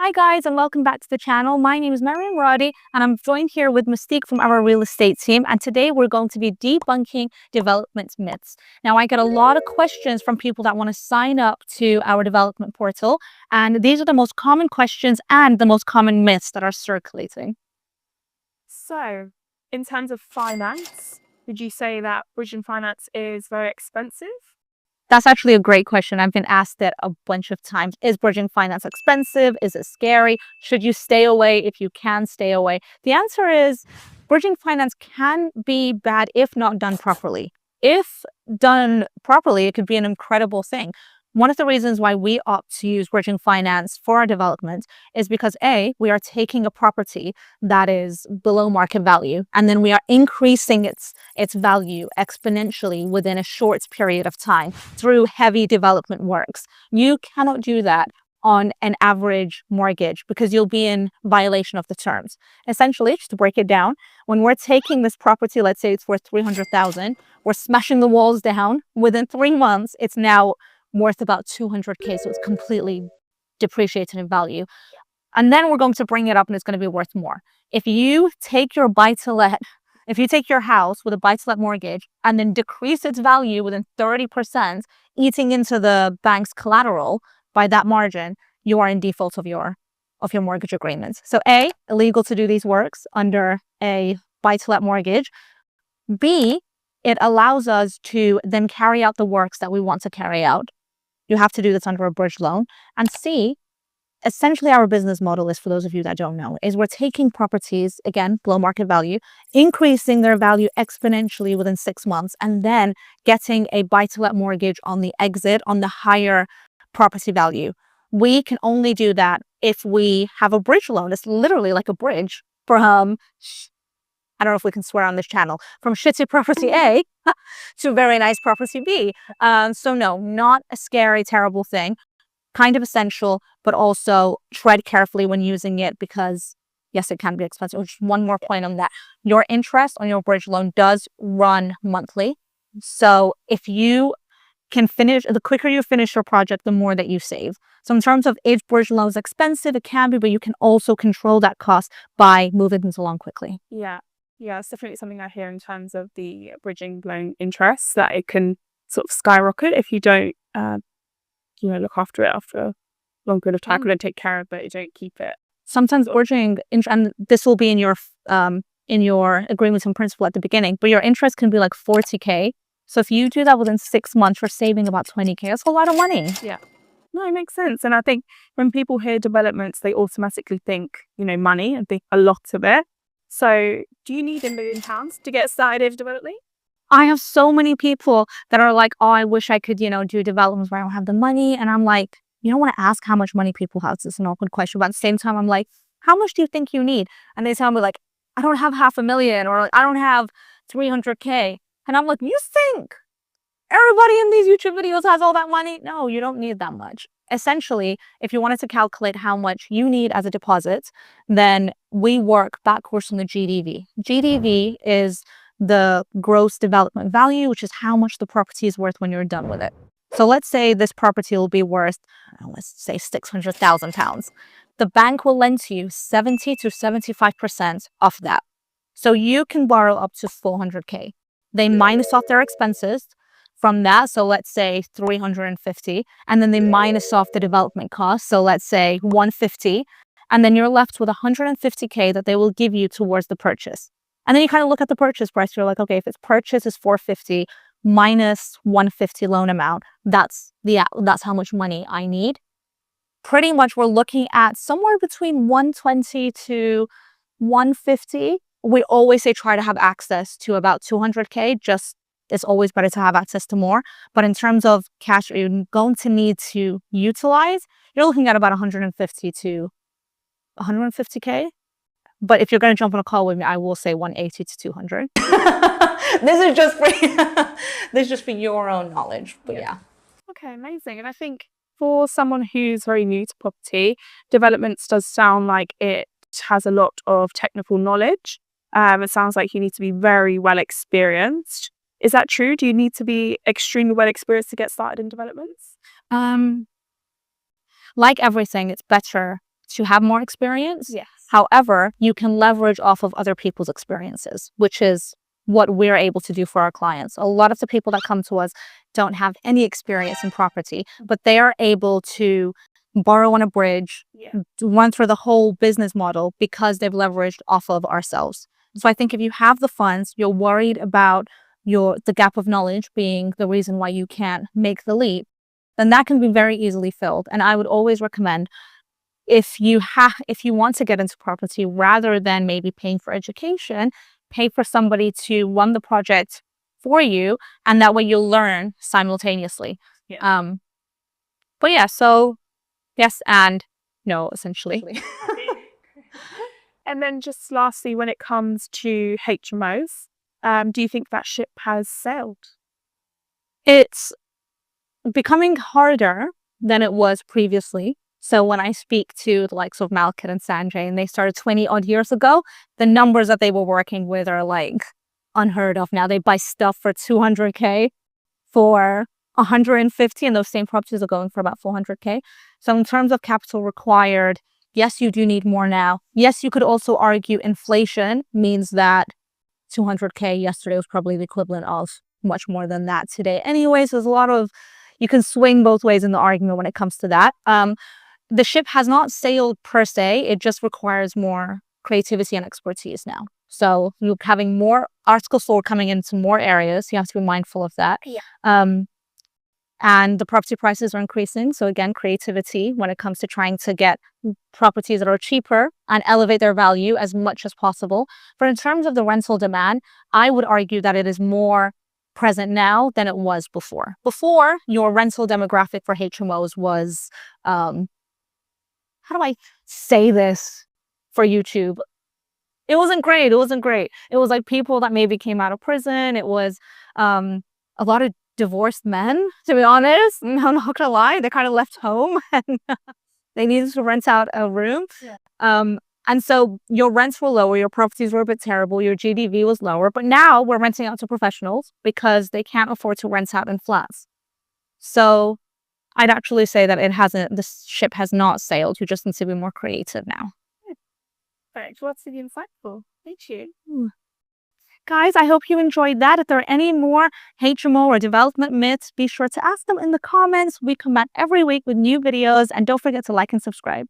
Hi guys, and welcome back to the channel. My name is Mariam Rody and I'm joined here with Mystique from our real estate team, and today we're going to be debunking development myths. Now, I get a lot of questions from people that want to sign up to our development portal, and these are the most common questions and the most common myths that are circulating. So, in terms of finance, would you say that bridging finance is very expensive? That's actually a great question. I've been asked it a bunch of times. Is bridging finance expensive? Is it scary? Should you stay away if you can stay away? The answer is bridging finance can be bad if not done properly. If done properly, it could be an incredible thing. One of the reasons why we opt to use bridging finance for our development is because A, we are taking a property that is below market value, and then we are increasing its value exponentially within a short period of time through heavy development works. You cannot do that on an average mortgage because you'll be in violation of the terms. Essentially, just to break it down, when we're taking this property, let's say it's worth 300,000, we're smashing the walls down. Within 3 months, it's now worth about 200K, so it's completely depreciated in value. And then we're going to bring it up and it's going to be worth more. If you take your buy-to-let, if you take your house with a buy-to-let mortgage and then decrease its value within 30%, eating into the bank's collateral by that margin, you are in default of your mortgage agreement. So A, illegal to do these works under a buy-to-let mortgage. B, it allows us to then carry out the works that we want to carry out. You have to do this under a bridge loan. And C, essentially our business model is, for those of you that don't know, is we're taking properties, again, below market value, increasing their value exponentially within 6 months, and then getting a buy-to-let mortgage on the exit on the higher property value. We can only do that if we have a bridge loan. It's literally like a bridge from, I don't know if we can swear on this channel, from shitty property A to very nice property B. So no, not a scary, terrible thing. Kind of essential, but also tread carefully when using it because, yes, it can be expensive. Just one more point on that. Your interest on your bridge loan does run monthly. So if you can finish, the quicker you finish your project, the more that you save. So in terms of is bridge loans expensive, it can be, but you can also control that cost by moving things along quickly. Yeah, it's definitely something I hear in terms of the bridging loan interest, that it can sort of skyrocket if you don't, look after it after a long period of time. You don't take care of it, you don't keep it. Sometimes bridging, and this will be in your agreements in principle at the beginning, but your interest can be like 40K. So if you do that within 6 months, you're saving about 20K. That's a lot of money. Yeah. No, it makes sense. And I think when people hear developments, they automatically think, money and think a lot of it. So do you need £1 million to get started developing? I have so many people that are like, oh, I wish I could, do developments where I don't have the money. And I'm like, you don't want to ask how much money people have. It's an awkward question. But at the same time, I'm like, how much do you think you need? And they tell me like, I don't have $500,000 or I don't have 300K. And I'm like, you think everybody in these YouTube videos has all that money? No, you don't need that much. Essentially, if you wanted to calculate how much you need as a deposit, then we work backwards from the GDV. GDV is the gross development value, which is how much the property is worth when you're done with it. So let's say this property will be worth, let's say £600,000. The bank will lend to you 70 to 75% of that. So you can borrow up to 400K. They minus off their expenses from that. So let's say 350, and then they minus off the development cost. So let's say 150, and then you're left with 150K that they will give you towards the purchase. And then you kind of look at the purchase price. You're like, okay, if its purchase is 450 minus 150 loan amount, that's how much money I need. Pretty much we're looking at somewhere between 120 to 150. We always say try to have access to about 200K. Just, it's always better to have access to more. But in terms of cash you're going to need to utilize, you're looking at about 150 to 150K. But if you're going to jump on a call with me, I will say 180 to 200. This is just for your own knowledge. But yeah. Okay, amazing. And I think for someone who's very new to property, developments does sound like it has a lot of technical knowledge. It sounds like you need to be very well experienced. Is that true? Do you need to be extremely well experienced to get started in developments? Like everything, it's better to have more experience. Yes. However, you can leverage off of other people's experiences, which is what we're able to do for our clients. A lot of the people that come to us don't have any experience in property, but they are able to borrow on a bridge, run through the whole business model because they've leveraged off of ourselves. So I think if you have the funds, you're worried about the gap of knowledge being the reason why you can't make the leap, then that can be very easily filled. And I would always recommend, if you want to get into property, rather than maybe paying for education, pay for somebody to run the project for you, and that way you'll learn simultaneously. But yeah, so yes and no, essentially. And then just lastly, when it comes to HMOs, do you think that ship has sailed? It's becoming harder than it was previously. So when I speak to the likes of Malkit and Sanjay, and they started 20 odd years ago, the numbers that they were working with are like unheard of now. They buy stuff for 200K, for 150, and those same properties are going for about 400K. So in terms of capital required, yes, you do need more now. Yes, you could also argue inflation means that 200K yesterday was probably the equivalent of much more than that today. Anyways, there's a lot of, you can swing both ways in the argument when it comes to that. The ship has not sailed per se. It just requires more creativity and expertise now. So you're having more article 4 coming into more areas. You have to be mindful of that. And the property prices are increasing. So again, creativity when it comes to trying to get properties that are cheaper and elevate their value as much as possible. But in terms of the rental demand, I would argue that it is more present now than it was before. Before, your rental demographic for HMOs was, how do I say this for YouTube? It wasn't great. It wasn't great. It was like people that maybe came out of prison. It was a lot of divorced men, to be honest. I'm not gonna lie. They kind of left home and they needed to rent out a room. And so your rents were lower, your properties were a bit terrible, your GDV was lower. But now we're renting out to professionals because they can't afford to rent out in flats. So I'd actually say that the ship has not sailed. You just need to be more creative now. Thanks. What's the insightful? Thank you. Guys, I hope you enjoyed that. If there are any more HMO or development myths, be sure to ask them in the comments. We come back every week with new videos, and don't forget to like and subscribe.